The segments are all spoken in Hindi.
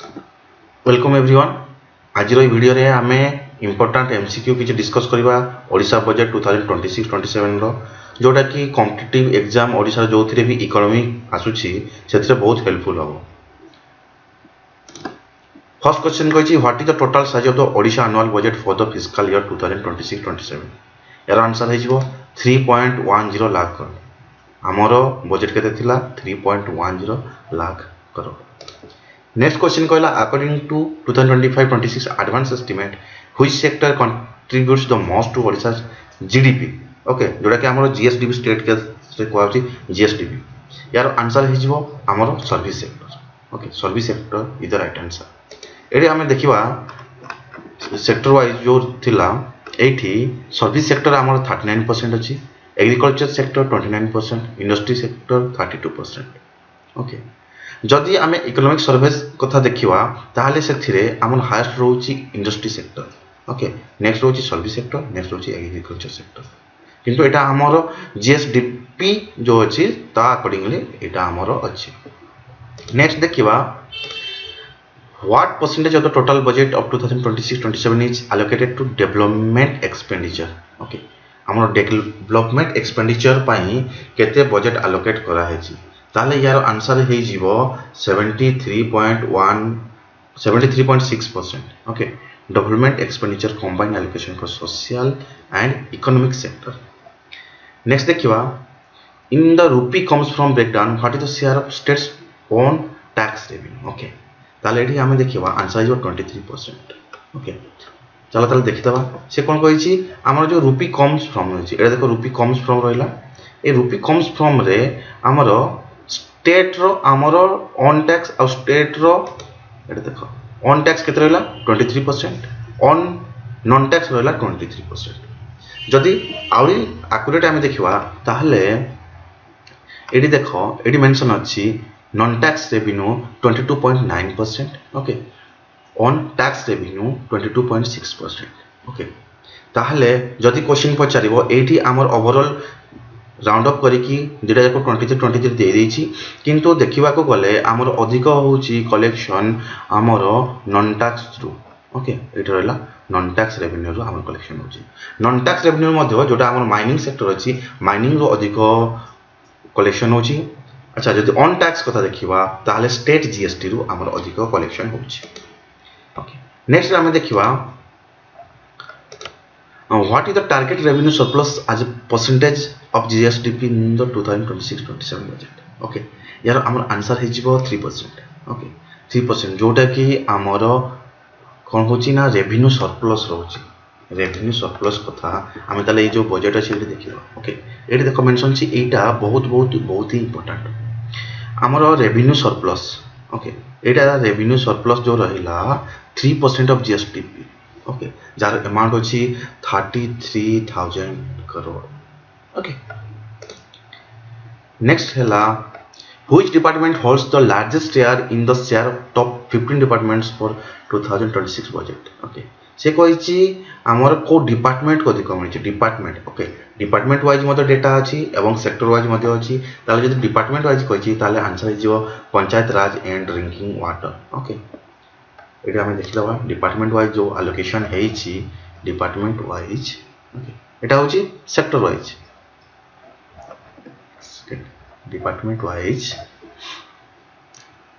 Welcome everyone. आज वीडियो रे आमे इंपोर्टेंट एमसीक्यू किसी डिस्कस करबा ओडिशा बजेट 2026-27 रो जोटा कि कॉम्पिटिटिव एग्जाम ओडिशा जो थिरे भी इकोनॉमी आसुची सेथरे बहुत हेल्पफुल हो। फर्स्ट क्वेश्चन कहछि what is the total size of the Odisha annual budget for the fiscal year 2026-27। यार आंसर है जिवो 3.10 लाख करोड़। हमरो बजेट केते थिला 3.10 लाख करोड़। नेक्स्ट क्वेश्चन कहला according to 2025-26 advance estimate which sector contributes the most to Odisha GDP. Okay जोटा कि हमरो जीएसडीपी स्टेट के से कहउची जीएसडीपी। यार आंसर है जिवो हमरो service sector. Okay service sector is the right answer. एडी हमें देखिबा सेक्टर वाइज जो थिला एठी सर्विस सेक्टर हमरो 39% अछि, agriculture sector 29%, industry sector 32%। Okay जदि आमे इकोनॉमिक सर्विस कथा देखिवा ताहाले सेथिरे हमन हाईएस्ट रहउची इंडस्ट्री सेक्टर। ओके नेक्स्ट रहउची सर्विस सेक्टर, नेक्स्ट रहउची एग्रीकल्चर सेक्टर। किंतु एटा हमरो जीएसडीपी जो अछि ता अकॉर्डिंगली एटा हमरो अछि। नेक्स्ट देखिवा what percentage of the total budget of 2026-27 is allocated to development expenditure. Okay हमरो डेवलपमेंट एक्सपेंडिचर पई केते बजेट अलोकेट करा हेछि ताले यार आंसर है जीवो 73.6%। Okay development expenditure combined allocation for social and economic sector. Next देखिवा in the rupee comes from breakdown what is the share of state's own tax revenue. Okay ताले एठी हमें देखिवा आंसर है 23%। ओके चलो ताले देखिदबा से कोन कहि छी हमर जो रूपी कम्स फ्रॉम होछि एटा देखो रूपी कम्स फ्रॉम रहला। ए रूपी कम्स फ्रॉम रे हमरो स्टेट रो हमरो ऑन टैक्स और स्टेट रो एटा देखो ऑन टैक्स केते रहला 23%, ऑन नॉन टैक्स रहला 23%। जदि आउरी एक्यूरेट हमें देखिवा ताहले एडी देखो एडी मेंशन अछि non tax revenue 22.9%। Okay on tax revenue 22.6%। Okay ताहले जदि क्वेश्चन पचारिबो एठी हमर ओवरऑल राउंड अप करिकी जेटा जाको 23 दे देछि किंतु देखिबा को गले हमर अधिक होउची कलेक्शन हमर नॉन टैक्स थ्रू। ओके एटा रहला नॉन टैक्स रेवेन्यू रो हमर कलेक्शन होउची। नॉन टैक्स रेवेन्यू मध्ये जोटा हमर माइनिंग सेक्टर अछि माइनिंग रो अधिक कलेक्शन होउची। अच्छा जदि ऑन टैक्स कथा देखिबा ताले स्टेट जीएसटी रो हमर अधिक कलेक्शन होउची। ओके नेक्स्ट हमें देखिबा what is the target revenue surplus as a percentage of GSDP in the 2026-27 budget। Okay यार हमर आंसर है जिवो 3%। ओके 3% जोटा कि हमर कोन होची ना रेवेन्यू सरप्लस रहउची। रेवेन्यू सरप्लस कथा हमें ताले जो बजेट अछि एठी देखिबा। ओके एठी देखो मेंशन छी एटा बहुत ही इंपोर्टेंट हमर रेवेन्यू सरप्लस। ओके एटा रेवेन्यू सरप्लस जो रहिला 3% of GSDP. Okay jar amount अछि 33,000 करोड़। ओके नेक्स्ट हैला which department holds the largest share in the share of top 15 departments for 2026 budget. Okay से कहिछि हमर को डिपार्टमेंट को देखो मिछि डिपार्टमेंट। ओके डिपार्टमेंट वाइज मते डेटा अछि एवं सेक्टर वाइज मते अछि ताले जदि डिपार्टमेंट वाइज कहिछि ताले आंसर है जो पंचायत राज एंड ड्रिंकिंग वाटर। ओके एटा हमें देखिलबा डिपार्टमेंट वाइज जो एलोकेशन है छी डिपार्टमेंट वाइज। ओके एटा होची सेक्टर वाइज डिपार्टमेंट वाइज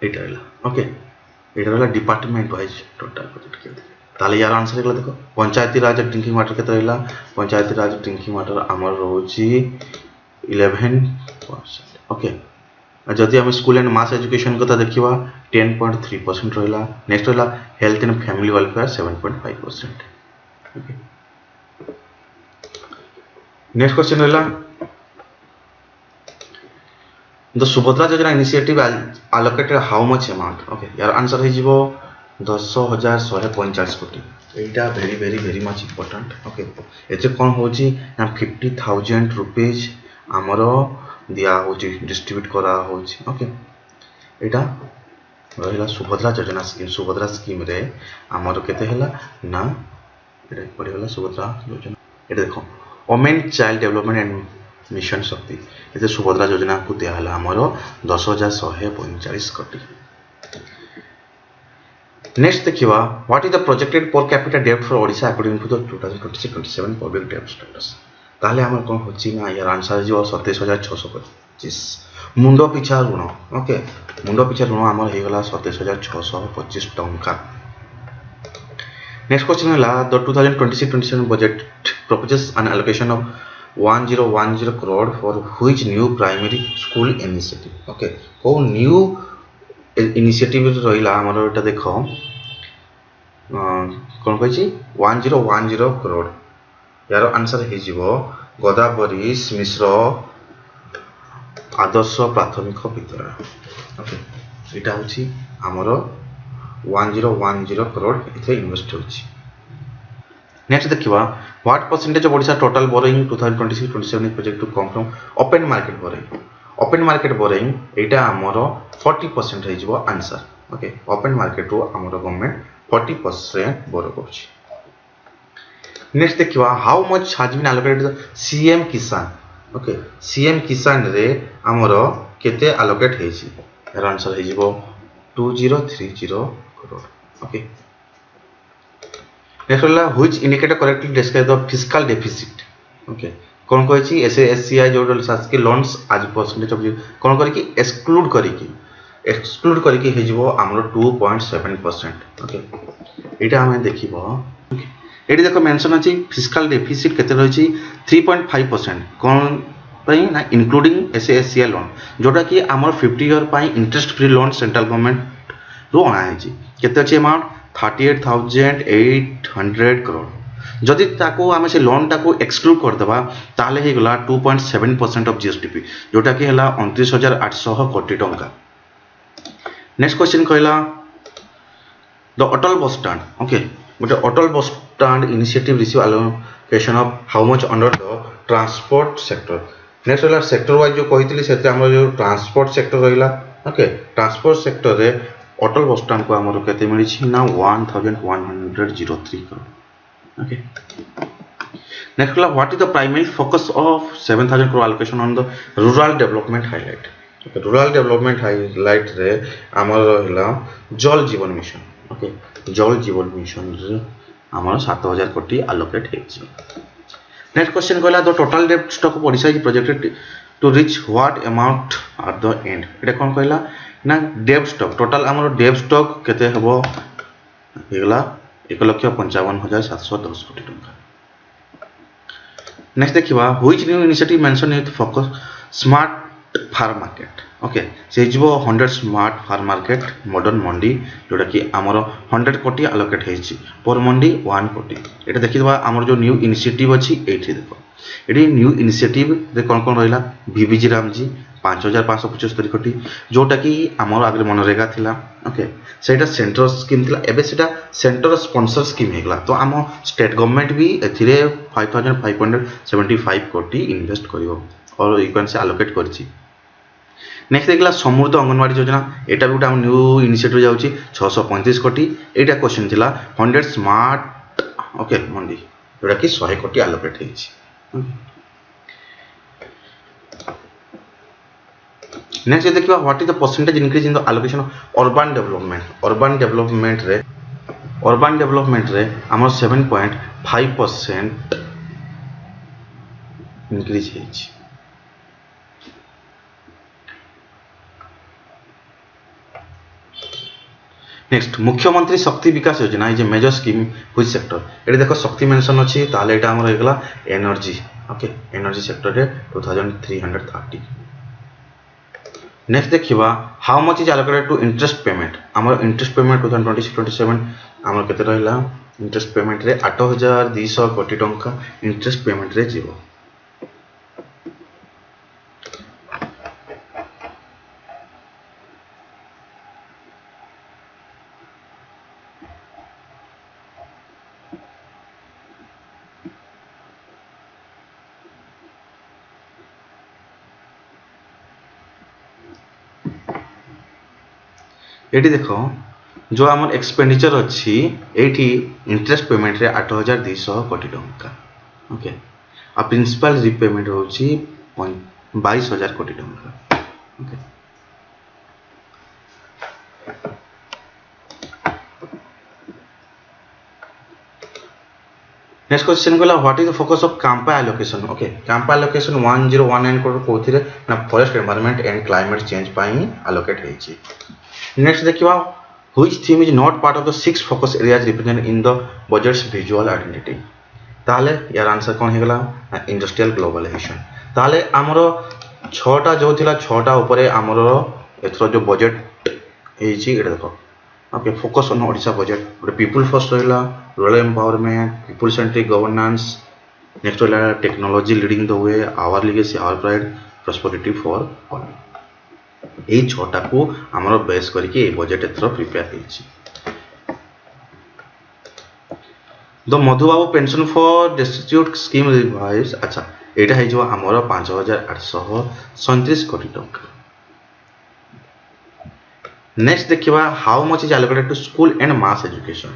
एटा रहला। ओके एटा रहला डिपार्टमेंट वाइज टोटल बजेट के ताले यार आंसर एकला देखो पंचायती राज ड्रिंकिंग वाटर केते रहला पंचायती राज ड्रिंकिंग वाटर हमर रहउची 11%। ओके जदि हम स्कूल एंड मास एजुकेशन कथा देखिबा 10.3% रहला। नेक्स्ट रहला health and family welfare 7.5%। Okay next question रहला द सुभद्रा योजना initiative allocated how much amount। Okay यार आंसर है जिवो 10,145 कोटी। एटा वेरी मच इंपोर्टेंट। ओके एते कोन होची ना 50,000 रुपीस हमरो दिया होची डिस्ट्रीब्यूट करा होची। ओके एटा रहला सुभद्रा योजना स्कीम। सुभद्रा स्कीम रे हमरो केते हला ना एटा पड़ेला सुभद्रा योजना। एटा देखो women child development and mission शक्ति एते सुभद्रा योजना को दिया हला हमरो 10,145 कोटी। नेक्स्ट देखिवा what is the projected per capita डेब्ट for Odisha according to the 2026-27 public डेब्ट स्टेटस। ताले हमर कोन होची ना यार आंसर जो 27625 मुंडो पिछा ऋण। ओके मुंडो पिछा ऋण हमर हे गला 27625 टंका। नेक्स्ट क्वेश्चन है the 2026-27 budget proposes an allocation of 1010 crore for which new primary school initiative। Okay को न्यू इनिशिएटिव रहिला हमर एटा देखो कोन कहछि 1010 करोड़ यार आंसर हे जिवो गोदावरी मिश्र आदर्श प्राथमिक विद्यालय। ओके एटा होछि हमर 1010 करोड़ इथे इन्वेस्ट होछि। नेक्स्ट देखिवा what percentage of Odisha total borrowing 2026-27 project to come from open market borrowing. Open market borrowing एटा हमर 40% हे जिवो आंसर। ओके ओपन मार्केट रो हमर गवर्नमेंट 40% बोरो करछि। नेक्स्ट देखिवा how much has been allocated CM Kisan. Okay CM Kisan रे हमर केते एलोकेट हेछि यार आंसर हे जिवो 2030 करोड़। ओके नेक्स्ट होला which indicator correctly describe the fiscal deficit. Okay कोन कहै छी एसएससीआई जो शासकीय लोन्स आज परसेंटेज ऑफ कोन करै कि एक्सक्लूड करिकि हे जिवो हमरो 2.7%। ओके एटा हम देखिबो एटी देखो मेंशन अछि फिस्कल डेफिसिट केते रहै छी 3.5% कोन पई ना इंक्लूडिंग एसएससीआई लोन जोटा कि हमर 50 ईयर पई interest free loan central government रो आना है छी केते अछि अमाउंट 38,800 करोड़। जदि ताको आमे से लोन ताको एक्सक्लूड कर देबा ताले हे गला 2.7% ऑफ जीएसडीपी जोटा कि हला 29,800 कोटी टंका। नेक्स्ट क्वेश्चन कहला the Atal bus stand. Okay गोटे Atal bus stand initiative receive allocation of how much under the transport sector. Next होला सेक्टर वाइज जो कहितली सेते हमर जो ट्रांसपोर्ट सेक्टर रहिला। ओके ट्रांसपोर्ट सेक्टर रे अटल बस स्टैंड को हमर केते मिली छी ना 1103 करोड़। ओके नेक्स्ट होला what is the primary focus of 7000 crore allocation on the rural development highlight. Okay rural development highlight रे हमर रहला जल जीवन मिशन। ओके जल जीवन मिशन रे हमर 7000 कोटी एलोकेट हेछि। नेक्स्ट क्वेश्चन कहला द टोटल डेब्ट stock of Odisha is projected to reach what amount at the end. एटा कोन कहला ना डेब्ट स्टॉक टोटल हमर डेब्ट स्टॉक केते हबो हेगला 1,55,710 कोटी टंका। नेक्स्ट देखिबा which new initiative mention with focus smart farm market. Okay से जिवो 100 smart farm market modern mandi जोटा कि हमर 100 कोटी एलोकेट हेछि पर मंडी 1 कोटी। एटा देखिबा हमर जो न्यू इनिशिएटिव अछि एठी देखो एठी न्यू इनिशिएटिव रे कोन कोन रहिला बीबीजी रामजी 5575 कोटी जोटा कि हमर आगे मनरेगा थिला। ओके सेटा सेंटर स्कीम थिला एबे सेटा सेंटर स्पॉन्सर स्कीम हेगला तो हम स्टेट गवर्नमेंट भी एथिरे 5575 कोटी इन्वेस्ट करिवो और इक्वेशन से एलोकेट करछि। नेक्स्ट देखला समृद्ध अंगनवाड़ी योजना एटा भी हम न्यू इनिशिएटिव जाउछि 635 कोटी। एटा क्वेश्चन थिला 100 स्मार्ट ओके मंडी जोटा कि 100 कोटी एलोकेट हेछि। नेक्स्ट देखिबा what is the percentage increase in the allocation of urban development. Urban development रे हमर 7.5% इंक्रीज हेछि। नेक्स्ट मुख्यमंत्री Shakti Vikas Yojana is a major scheme which sector. एटा देखो शक्ति मेंशन अछि ताले एटा हमर हेगला एनर्जी। ओके एनर्जी सेक्टर रे 2330। नेक्स्ट देखिबा how much is allocated to interest payment. हमर इंटरेस्ट पेमेंट 2026-27 हमर केते रहला इंटरेस्ट पेमेंट रे 8200 कोटी टंका इंटरेस्ट पेमेंट रे जीवो। एटी देखो जो हमर एक्सपेंडिचर अछि एटी इंटरेस्ट पेमेंट रे 8200 कोटी टंका। ओके आ प्रिंसिपल रीपेमेंट होछि 22000 कोटी टंका। ओके नेक्स्ट क्वेश्चन कहला what is the focus of CAMPA allocation okay CAMPA allocation 1019 कोड कोथिरे ना forest environment and climate change पाई एलोकेट हेची नेक्स्ट देखिबा which theme is not part of the 6 focus areas represented in the budget's visual identity ताले यार आंसर कोन हेगला इंडस्ट्रियल ग्लोबलाइजेशन ताले हमरो 6टा जो थिला 6टा ऊपर हमरो एथरो जो बजट हेची एटा देखो okay focus on Odisha budget गोटे पीपल फर्स्ट रहिला rural empowerment people centric governance next रहिला technology leading the way our legacy our pride prosperity for all ए छोटा को हमरो बेस करके ए बजट एथरो प्रिपेयर हेछि the Madhubabu pension for distribute scheme revise अच्छा एटा हे जो हमरो 5837 कोटी टका नेक्स्ट देखिबा how much is allocated to school and mass education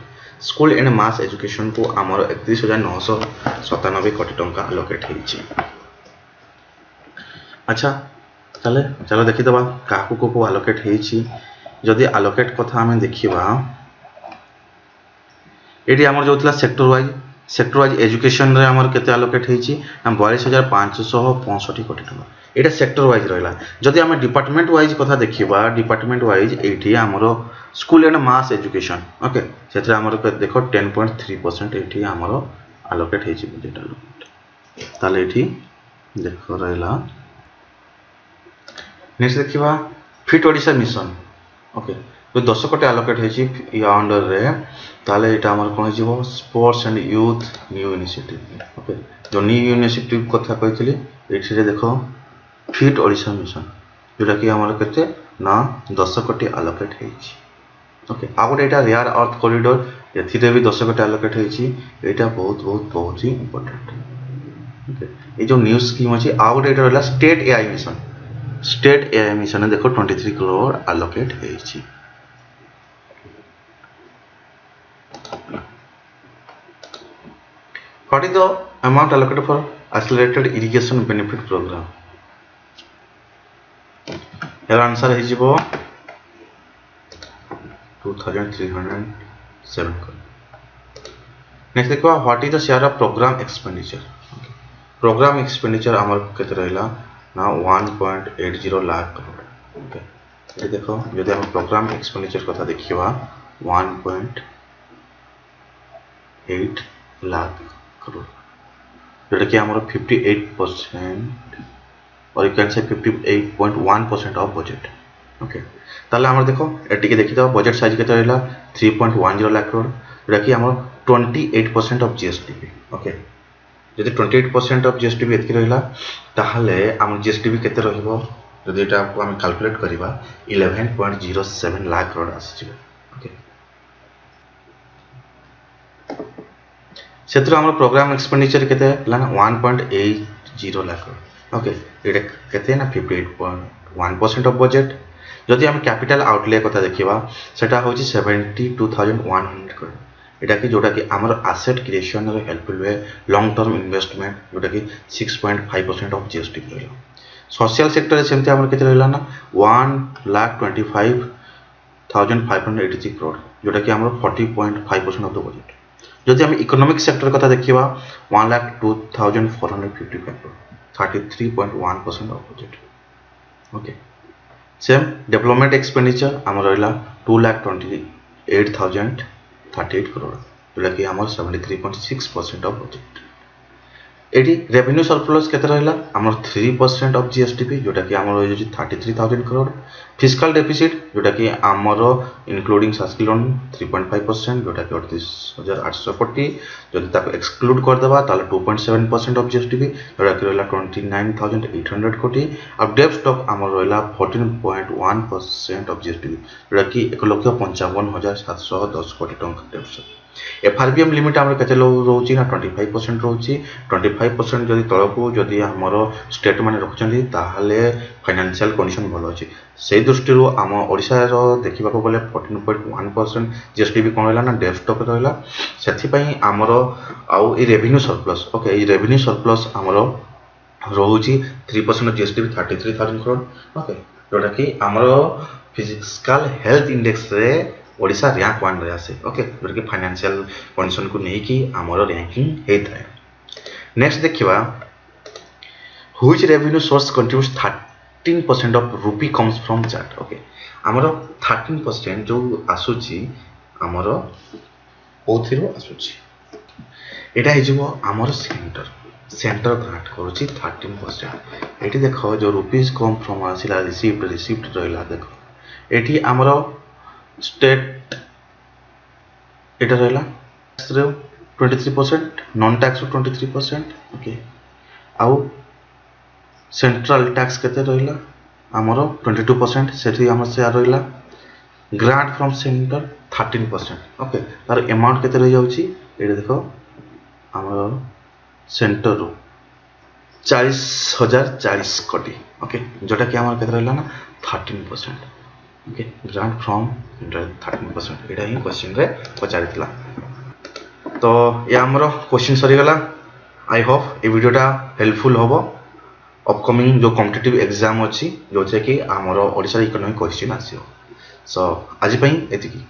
school and mass education को हमर 31997 कोटी टंका एलोकेट हेछि अच्छा चलो देखि दबा काकू को एलोकेट हेछि जदी एलोकेट कथा हमें देखिबा एटी हमर जोतला सेक्टर वाइज एजुकेशन रे हमर केते एलोकेट हेछि 42565 कोटी टंका एटा सेक्टर वाइज रहला जदि हम डिपार्टमेंट वाइज कथा देखिबा डिपार्टमेंट वाइज एठी हमरो school and mass education okay सेतरा हमरो देखो 10.3% एठी हमरो एलोकेट हेछि बजट एलोकेट ताले एठी देखो रहला नेक्स्ट देखिबा फिट ओडिशा मिशन ओके तो 10 कोटी एलोकेट हेछि या अंडर रे ताले एटा हमर कोन हिजबो sports and youth new initiative okay जो न्यू इनिशिएटिव कथा कहितली एठी रे देखो फिट ओडिशा मिशन जोटा कि हमर केते ना 10 कोटी एलोकेट हेछि ओके आ गोटे एटा रेयर अर्थ कॉरिडोर एथि रे भी 10 कोटी एलोकेट हेछि एटा बहुत ही इंपोर्टेंट ओके ए जो न्यू स्कीम अछि आ गोटे एटा रहला स्टेट एआई मिशन देखो 23 करोड़ एलोकेट हेछि what is the amount allocated for accelerated irrigation benefit program यार आंसर है जीवो 2307 नेक्स्ट देखो what is the share of program expenditure हमर केते रहला ना 1.80 लाख करोड़ ओके ये देखो यदि हम प्रोग्राम एक्सपेंडिचर कथा देखिबा 1.8 लाख करोड़ जेटा कि हमर 58% और you can say 58.1% of budget okay ताले हमर देखो एटी के देखि दो बजट साइज केते रहला 3.10 लाख करोड़ जेटा कि हमर 28% ऑफ जीएसटीपी ओके यदि 28% ऑफ जीएसटीपी एतकी रहला ताहले हम जीएसटीपी केते रहइबो यदि एटा हम कैलकुलेट करिबा 11.07 लाख करोड़ आसी ओके सेत्र हमर प्रोग्राम एक्सपेंडिचर केते हला 1.80 लाख करोड़ ओके एटा केते ना 58.1% ऑफ बजट जदि हम कैपिटल आउटले कथा देखिबा सेटा होची 72100 करोड़ एटा कि जोटा कि हमर एसेट क्रिएशन रे हेल्पफुल वे लॉन्ग टर्म इन्वेस्टमेंट जोटा कि 6.5% ऑफ जीएसटी रहला सोशल सेक्टर रे सेमते हमर केते रहला ना 1,25,583 करोड़ जोटा कि हमर 40.5% ऑफ द बजट जदि हम इकोनॉमिक सेक्टर कथा देखिबा 1,02,455 crore 33.1% of budget okay same development expenditure हमर रहला 2,28,038 करोड़ जोटा कि हमर 73.6% of budget एडी रेवेन्यू सरप्लस केते रहला हमर 3% ऑफ जीएसटीपी जोटा कि हमर होय जे 33,000 करोड़ फिस्कल डेफिसिट जोटा कि हमर इंक्लूडिंग शासकीय लोन 3.5% जोटा कि 38,800 कोटी जदि ताको एक्सक्लूड कर देबा ताले 2.7% ऑफ जीएसटीपी जोटा कि रहला 29,800 कोटी अब डेब्ट स्टॉक हमर रहला 14.1% ऑफ जीएसटीपी जोटा कि 1,55,710 कोटी टंका डेब्ट एफआरबीएम लिमिट हमर केते रहउची ना 25% रहउची 25% जदि तळको जदि हमर स्टेट माने रखचंदी ताहाले फाइनेंशियल कंडीशन भलो अछि से दृष्टि रो हम ओडिसा रो देखिबा को बोले 14.1% जीएसटीबी कोन होला ना डेब्ट स्टॉक रहला सेथि पई हमर आउ a revenue surplus okay a revenue surplus हमर रहउची 3% ऑफ जीएसटीबी 33,000 करोड़ ओके जोटा कि हमर फिजिकल हेल्थ इंडेक्स रे ओडिशा रैंक 1 रे आसे ओके जोटा कि फाइनेंशियल कंडीशन को नहीं कि आमर रैंकिंग होता है। नेक्स्ट देखिबा which revenue source contributes 13% of रूपी कम्स फ्रॉम चैट ओके आमर 13% जो आसुची आमर ओथिरो आसुची एटा हिजबो आमर सेंटर ग्रांट करूची 13%। एटी देखो जो रुपीस कम फ्रॉम आसिला रिसीव्ड रहला देखो एटी आमर स्टेट एटा रहला 23% नॉन टैक्स 23% ओके आउ सेंट्रल टैक्स केते रहला आमर 22% सेठी आमर शेयर रहला ग्रांट फ्रॉम सेंटर 13% ओके तार अमाउंट केते रह जाउची एटा देखो आमर सेंटर रो 40,040 कोटी ओके जोटा कि आमर केते रहला ना 13% okay grant from centre 13% Etah he question रे पचारितला। तो ये आमर क्वेश्चन सरी गला। आई होप ए वीडियोटा हेल्पफुल होबो अपकमिंग जो कॉम्पिटिटिव एग्जाम अच्छी जो कि आमर ओडिशा इकोनॉमिक क्वेश्चन आसियो। सो आज पई एतिकी।